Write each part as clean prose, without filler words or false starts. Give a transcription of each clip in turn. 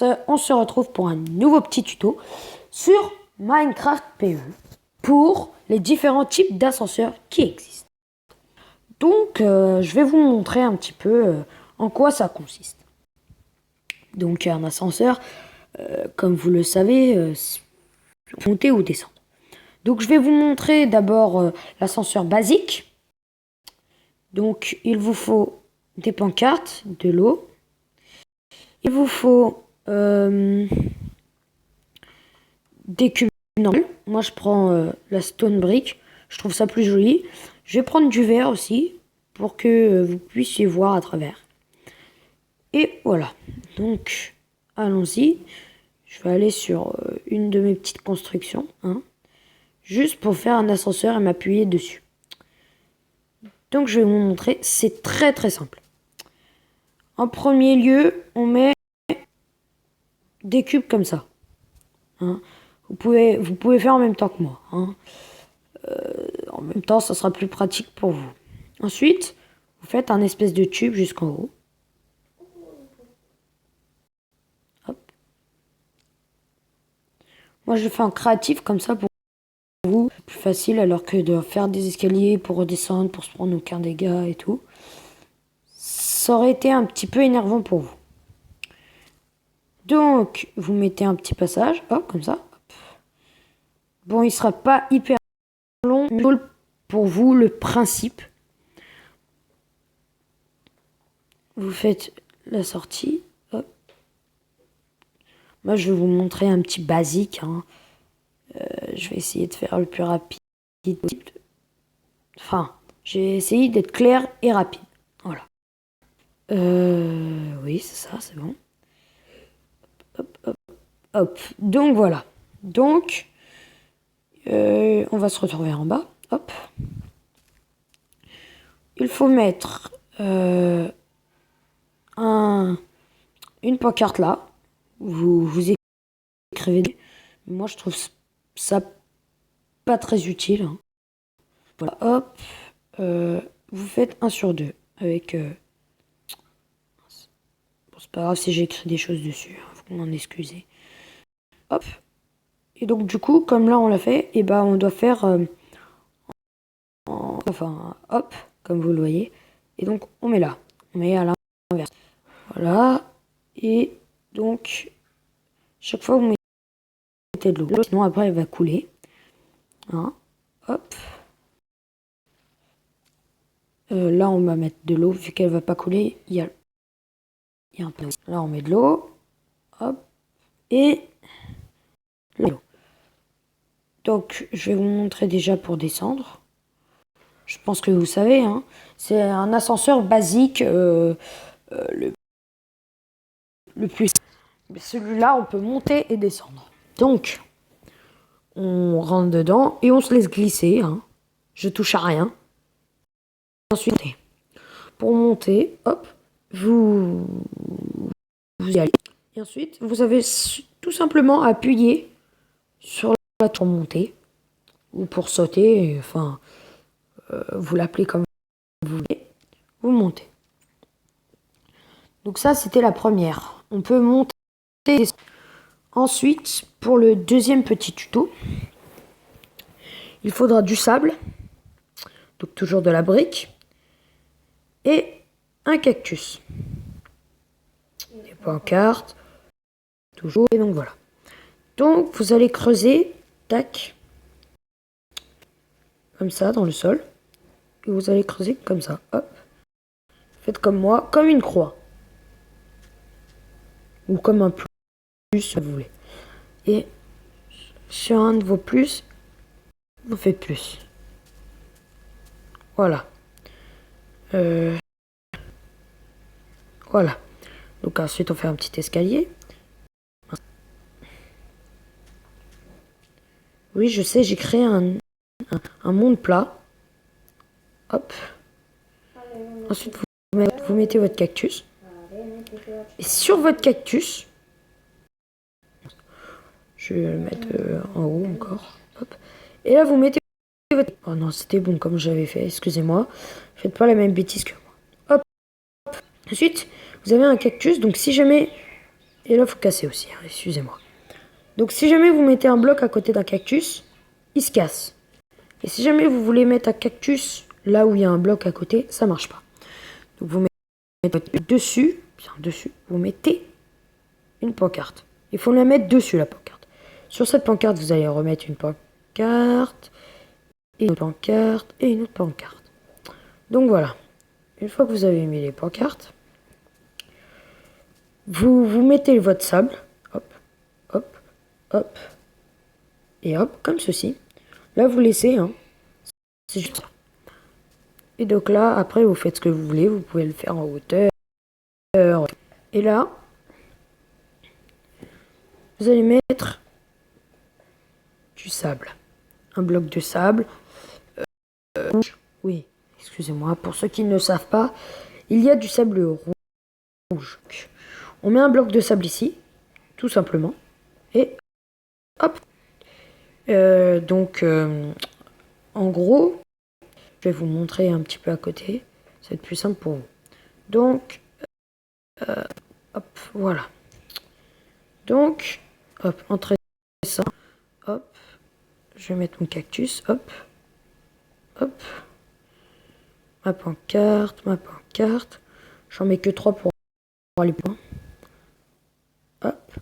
On se retrouve pour un nouveau petit tuto sur Minecraft PE pour les différents types d'ascenseurs qui existent. Donc, je vais vous montrer un petit peu en quoi ça consiste. Donc, un ascenseur, comme vous le savez, monter ou descendre. Donc, je vais vous montrer d'abord l'ascenseur basique. Donc, il vous faut des pancartes, de l'eau. Il vous faut des cubes normaux. Moi, je prends la stone brick. Je trouve ça plus joli. Je vais prendre du verre aussi pour que vous puissiez voir à travers. Et voilà. Donc, allons-y. Je vais aller sur une de mes petites constructions. Juste pour faire un ascenseur et m'appuyer dessus. Donc, je vais vous montrer. C'est très très simple. En premier lieu, on met des cubes comme ça. Vous pouvez faire en même temps que moi. En même temps, ça sera plus pratique pour vous. Ensuite, vous faites un espèce de tube jusqu'en haut. Hop. Moi, je le fais en créatif comme ça pour vous. C'est plus facile alors que de faire des escaliers pour redescendre, pour se prendre aucun dégât et tout. Ça aurait été un petit peu énervant pour vous. Donc, vous mettez un petit passage, hop, comme ça. Hop. Bon, il sera pas hyper long, mais pour vous, le principe. Vous faites la sortie. Hop. Moi, je vais vous montrer un petit basique. Je vais essayer de faire le plus rapide possible. Enfin, j'ai essayé d'être clair et rapide. Voilà. Oui, c'est ça, c'est bon. Hop, hop, hop. Donc, voilà. Donc, on va se retrouver en bas. Hop. Il faut mettre une pancarte là. Vous écrivez. Moi, je trouve ça pas très utile. Voilà, hop. Vous faites 1 sur 2 avec... Bon, c'est pas grave si j'écris des choses dessus. Vous m'en excusez. Hop. Et donc, du coup, comme là, on l'a fait, et ben, on doit faire... Enfin, hop, comme vous le voyez. Et donc, on met là. On met à l'inverse. Voilà. Et donc, chaque fois, vous mettez de l'eau. Sinon, après, elle va couler. Hop. Là, on va mettre de l'eau. Vu qu'elle va pas couler, il y a un peu. Là, on met de l'eau. Hop. Et l'eau. Donc, je vais vous montrer déjà pour descendre. Je pense que vous savez, c'est un ascenseur basique, le plus. Celui-là, on peut monter et descendre. Donc, on rentre dedans et on se laisse glisser. Je touche à rien. Ensuite, pour monter, hop, vous y allez. Et ensuite, vous avez tout simplement appuyé sur la pour monter ou pour sauter. Enfin, vous l'appelez comme vous voulez. Vous montez. Donc ça, c'était la première. On peut monter. Ensuite, pour le deuxième petit tuto, il faudra du sable. Donc toujours de la brique. Et un cactus. Des pancartes. Toujours. Et donc voilà. Donc vous allez creuser. Tac. Comme ça, dans le sol. Et vous allez creuser comme ça. Hop. Faites comme moi. Comme une croix. Ou comme un plus, si vous voulez. Et sur un de vos plus, vous faites plus. Voilà. Voilà. Donc ensuite, on fait un petit escalier. Oui, je sais, j'ai créé un monde plat. Hop. Ensuite, vous mettez votre cactus. Et sur votre cactus, je vais le mettre en haut encore. Hop. Et là, vous mettez votre... Oh non, c'était bon comme j'avais fait, excusez-moi. Faites pas la même bêtise que moi. Hop. Ensuite, vous avez un cactus, donc si jamais Et là, il faut casser aussi, hein, excusez-moi. Donc si jamais vous mettez un bloc à côté d'un cactus, il se casse. Et si jamais vous voulez mettre un cactus là où il y a un bloc à côté, ça marche pas. Donc vous mettez dessus, bien dessus, vous mettez une pancarte. Il faut la mettre dessus la pancarte. Sur cette pancarte, vous allez remettre une pancarte, et une autre pancarte, et une autre pancarte. Donc voilà. Une fois que vous avez mis les pancartes, vous mettez votre sable, hop, hop, hop, et hop, comme ceci. Là, vous laissez, hein, c'est juste ça. Et donc là, après, vous faites ce que vous voulez, vous pouvez le faire en hauteur. Et là, vous allez mettre du sable. Un bloc de sable. Oui, excusez-moi, pour ceux qui ne savent pas, il y a du sable rouge. On met un bloc de sable ici, tout simplement. Et hop. En gros, je vais vous montrer un petit peu à côté. Ça va être plus simple pour vous. Donc, hop, voilà. Donc, hop, entrez ça. Hop, je vais mettre mon cactus. Hop, hop. Ma pancarte, ma pancarte. J'en mets que 3 pour les points. Hop.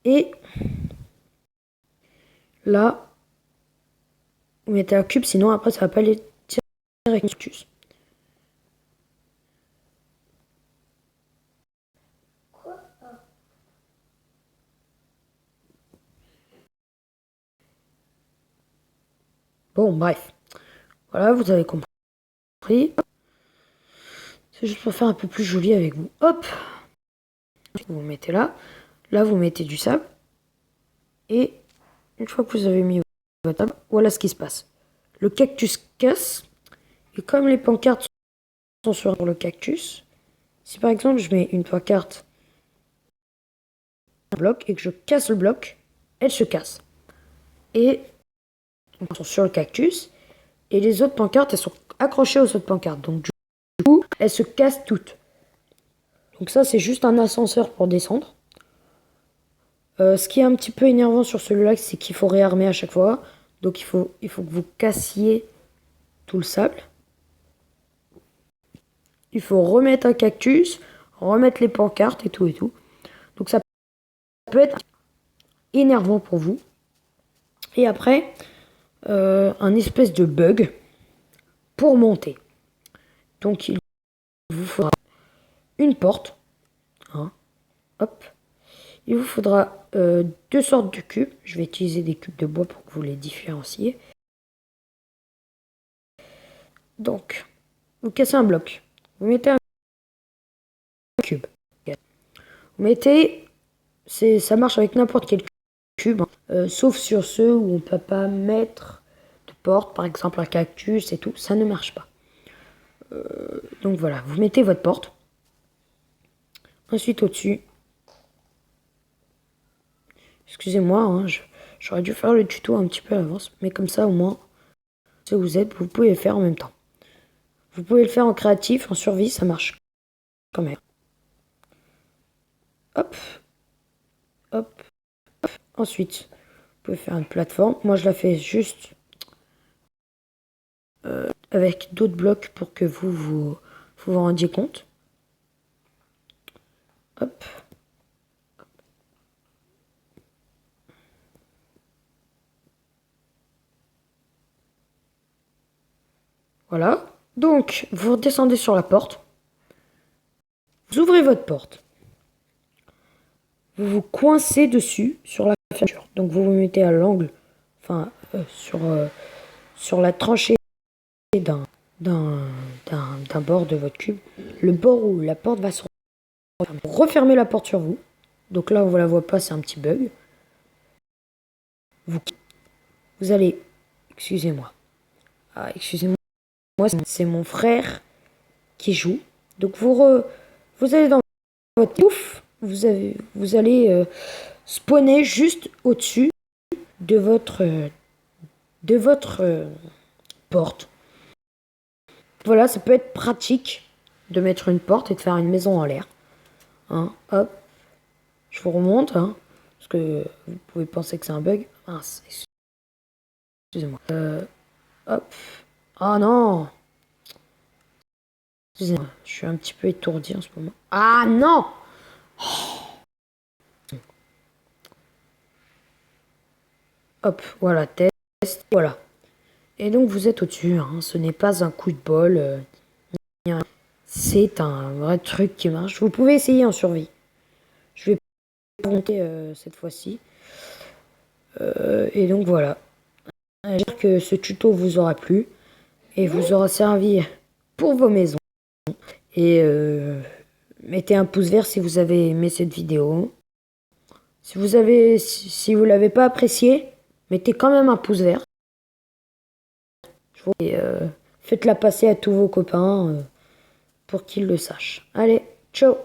Et là, vous mettez un cube, sinon après ça va pas les tirer avec le cactus. Bon, bref. Voilà, vous avez compris. C'est juste pour faire un peu plus joli avec vous. Hop. Vous mettez là. Là, vous mettez du sable. Et une fois que vous avez mis votre sable, voilà ce qui se passe. Le cactus casse. Et comme les pancartes sont sur le cactus, si par exemple je mets une pancarte un bloc et que je casse le bloc, elle se casse. Et elles sont sur le cactus. Et les autres pancartes, elles sont accrochées aux autres pancartes. Donc du coup, elles se cassent toutes. Donc ça, c'est juste un ascenseur pour descendre. Ce qui est un petit peu énervant sur celui-là, c'est qu'il faut réarmer à chaque fois. Donc il faut que vous cassiez tout le sable. Il faut remettre un cactus, remettre les pancartes et tout et tout. Donc ça peut être énervant pour vous. Et après, un espèce de bug pour monter. Donc il vous faudra une porte. Hein, hop. Il vous faudra 2 sortes de cubes. Je vais utiliser des cubes de bois pour que vous les différenciez. Donc, vous cassez un bloc. Vous mettez un cube. Vous mettez, ça marche avec n'importe quel cube, hein, sauf sur ceux où on ne peut pas mettre de porte, par exemple un cactus et tout, ça ne marche pas. Donc voilà, vous mettez votre porte. Ensuite au-dessus, excusez-moi, hein, j'aurais dû faire le tuto un petit peu à l'avance, mais comme ça au moins, si vous êtes, vous pouvez le faire en même temps. Vous pouvez le faire en créatif, en survie, ça marche quand même. Hop, hop, hop. Ensuite, vous pouvez faire une plateforme. Moi, je la fais juste avec d'autres blocs pour que vous rendiez compte. Hop. Voilà. Donc, vous redescendez sur la porte. Vous ouvrez votre porte. Vous vous coincez dessus sur la fermeture. Donc, vous vous mettez à l'angle, enfin, sur la tranchée d'un bord de votre cube. Le bord où la porte va se refermer. Refermez la porte sur vous. Donc là, on ne la voit pas, c'est un petit bug. Vous allez... Excusez-moi. Ah, excusez-moi. Moi, c'est mon frère qui joue. Donc vous allez dans votre pouf, vous allez spawner juste au-dessus de votre porte. Voilà, ça peut être pratique de mettre une porte et de faire une maison en l'air. Hein, hop, Je vous remonte, hein, parce que vous pouvez penser que c'est un bug. Mince, excusez-moi. Hop. Ah non! Excusez-moi, je suis un petit peu étourdi en ce moment. Ah non! Hop, voilà, test, voilà. Et donc vous êtes au-dessus, hein, ce n'est pas un coup de bol. C'est un vrai truc qui marche. Vous pouvez essayer en survie. Je vais pas monter cette fois-ci. Et donc voilà. J'espère que ce tuto vous aura plu et vous aura servi pour vos maisons. Et mettez un pouce vert si vous avez aimé cette vidéo. Si vous l'avez pas apprécié, mettez quand même un pouce vert. Et faites-la passer à tous vos copains pour qu'ils le sachent. Allez, ciao!